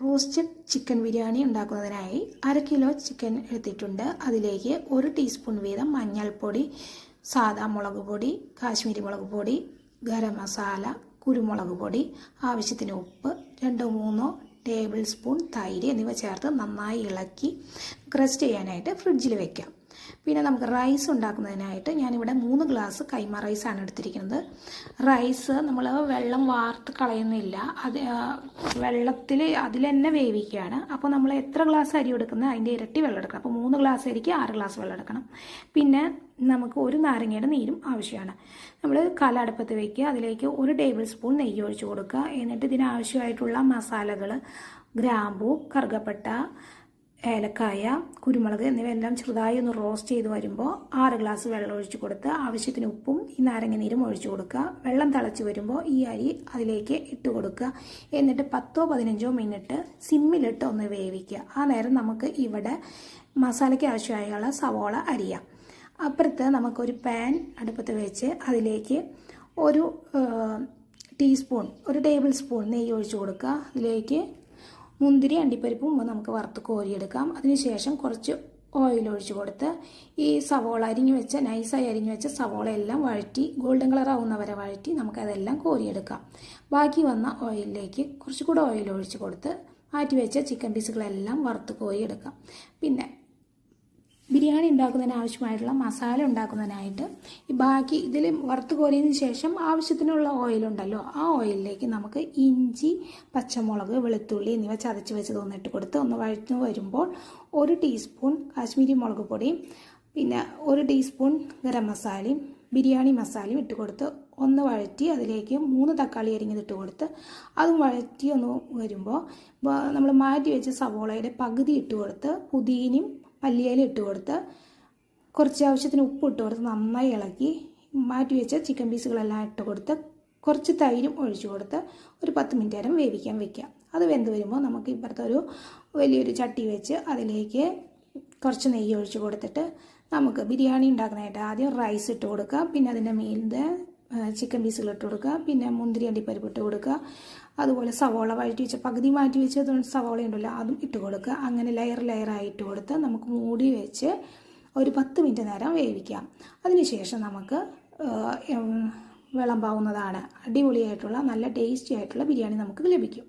Roasted chicken biryani ഉണ്ടാക്കുന്നതിനായി 1/2 kilo chicken എടുത്തിട്ടുണ്ട്. അതിലേക്ക് 1 ടീസ്പൂൺ വീതം മഞ്ഞൾപ്പൊടി, സാദാ മുളക് പൊടി, കാശ്മീരി മുളക് പൊടി, ഗരം മസാല, കുരുമുളക് പൊടി, ആവശ്യത്തിന് ഉപ്പ്, 2-3 ടേബിൾ സ്പൂൺ തൈര് എന്നിവ ചേർത്ത് നന്നായി ഇളക്കി ക്രസ്റ്റ് ചെയ്യാനായിട്ട് ഫ്രിഡ്ജിൽ വെക്കാം. പിന്നെ നമുക്ക് റൈസ് ഉണ്ടാക്കുന്നതിനായിട്ട് ഞാനിവിടെ 3 ഗ്ലാസ് കൈമ റൈസാണ് എടുത്തിരിക്കുന്നത്. റൈസ് നമ്മൾ വെള്ളം വാർത്ത് കളയുന്നില്ല, അത് വെള്ളത്തിൽ അതിൽ തന്നെ വേവിക്കുകയാണ്. അപ്പോൾ നമ്മൾ എത്ര ഗ്ലാസ് അരി എടുക്കുന്നത് അതിൻ്റെ ഇരട്ടി വെള്ളം എടുക്കണം. അപ്പോൾ 3 ഗ്ലാസ് അരിക്ക് 6 ഗ്ലാസ് വെള്ളം എടുക്കണം. പിന്നെ നമുക്ക് 1 നാരങ്ങയുടെ നീരും ആവശ്യമാണ്. നമ്മൾ കലടുപ്പത്ത് വയ്ക്കുക, അതിലേക്ക് 1 ടേബിൾ സ്പൂൺ നെയ്യ് ഒഴിച്ച് കൊടുക്കുക. എന്നിട്ട് ഇതിനാവശ്യമായിട്ടുള്ള മസാലകൾ ഗ്രാമ്പൂ, കറുകപ്പട്ട, ഏലക്കായ, കുരുമുളക് എന്നിവയെല്ലാം ചെറുതായി ഒന്ന് റോസ്റ്റ് ചെയ്ത് വരുമ്പോൾ 6 ഗ്ലാസ് വെള്ളം ഒഴിച്ച് കൊടുത്ത് ആവശ്യത്തിന് ഉപ്പും ഈ നാരങ്ങ നീരും ഒഴിച്ച് കൊടുക്കുക. വെള്ളം തിളച്ച് വരുമ്പോൾ ഈ അരി അതിലേക്ക് ഇട്ട് കൊടുക്കുക. എന്നിട്ട് 10-15 മിനിറ്റ് സിമ്മിലിട്ട് ഒന്ന് വേവിക്കുക. ആ നേരം നമുക്ക് ഇവിടെ മസാലയ്ക്ക് ആവശ്യമായുള്ള സവോള അരിയാം. അപ്പുറത്ത് നമുക്കൊരു പാൻ അടുപ്പത്ത് വെച്ച് അതിലേക്ക് 1 ടേബിൾ സ്പൂൺ നെയ്യ് ഒഴിച്ച് കൊടുക്കുക. അതിലേക്ക് മുന്തിരി, അണ്ടിപ്പരിപ്പും നമുക്ക് വറുത്ത് കോരിയെടുക്കാം. അതിനുശേഷം കുറച്ച് ഓയിൽ ഒഴിച്ച് കൊടുത്ത് ഈ സവോള നൈസായി അരിഞ്ഞു വെച്ച സവോള എല്ലാം വഴറ്റി ഗോൾഡൻ കളർ ആവുന്നവരെ വഴറ്റി നമുക്കതെല്ലാം കോരിയെടുക്കാം. ബാക്കി വന്ന ഓയിലിലേക്ക് കുറച്ചുകൂടെ ഓയിൽ ഒഴിച്ച് കൊടുത്ത് മാറ്റി വെച്ച ചിക്കൻ പീസുകളെല്ലാം വറുത്ത് കോരിയെടുക്കാം. പിന്നെ ബിരിയാണി ഉണ്ടാക്കുന്നതിന് ആവശ്യമായിട്ടുള്ള മസാല ഉണ്ടാക്കുന്നതിനായിട്ട് ഈ ബാക്കി ഇതിൽ വറുത്ത് കോരിയതിന് ശേഷം ആവശ്യത്തിനുള്ള ഓയിലുണ്ടല്ലോ, ആ ഓയിലിലേക്ക് നമുക്ക് ഇഞ്ചി, പച്ചമുളക്, വെളുത്തുള്ളി എന്നിവ ചതച്ച് വെച്ച് ഇട്ട് കൊടുത്ത് ഒന്ന് വഴറ്റി വരുമ്പോൾ 1 ടീസ്പൂൺ കാശ്മീരി മുളക് പൊടിയും പിന്നെ 1 ടീസ്പൂൺ ഗരം മസാലയും ബിരിയാണി മസാലയും ഇട്ട് കൊടുത്ത് ഒന്ന് വഴറ്റി അതിലേക്ക് 3 തക്കാളി അരിഞ്ഞിട്ട് കൊടുത്ത് അതും വഴറ്റി ഒന്ന് വരുമ്പോൾ നമ്മൾ മാറ്റി വെച്ച സവോളയുടെ പകുതി ഇട്ട് കൊടുത്ത് പുതിനയും മല്ലിയില ഇട്ട് കൊടുത്ത് കുറച്ച് ആവശ്യത്തിന് ഉപ്പ് ഇട്ട് കൊടുത്ത് നന്നായി ഇളക്കി മാറ്റി വെച്ച ചിക്കൻ പീസുകളെല്ലാം ഇട്ട് കൊടുത്ത് കുറച്ച് തൈരും ഒഴിച്ചു കൊടുത്ത് ഒരു 10 മിനിറ്റ് നേരം വേവിക്കാൻ വെക്കുക. അത് വെന്ത് വരുമ്പോൾ നമുക്ക് ഇപ്പുറത്തെ ഒരു വലിയൊരു ചട്ടി വെച്ച് അതിലേക്ക് കുറച്ച് നെയ്യ് ഒഴിച്ച് കൊടുത്തിട്ട് നമുക്ക് ബിരിയാണി ഉണ്ടാക്കാനായിട്ട് ആദ്യം റൈസ് ഇട്ട് കൊടുക്കുക. പിന്നെ അതിൻ്റെ മീലിൻ്റെ ചിക്കൻ പീസുകൾ ഇട്ട് കൊടുക്കുക. പിന്നെ മുന്തിരി, അണ്ടിപ്പരിപ്പ് ഇട്ട് കൊടുക്കുക. അതുപോലെ സവോള വഴറ്റി വെച്ച പകുതി മാറ്റി വെച്ച് സവോള ഉണ്ടല്ലോ അതും ഇട്ട് കൊടുക്കുക. അങ്ങനെ ലെയറായി ഇട്ട് കൊടുത്ത് നമുക്ക് മൂടി വെച്ച് ഒരു 10 മിനിറ്റ് നേരം വേവിക്കാം. അതിനുശേഷം നമുക്ക് വിളമ്പാവുന്നതാണ്. അടിപൊളിയായിട്ടുള്ള നല്ല ടേസ്റ്റി ആയിട്ടുള്ള ബിരിയാണി നമുക്ക് ലഭിക്കും.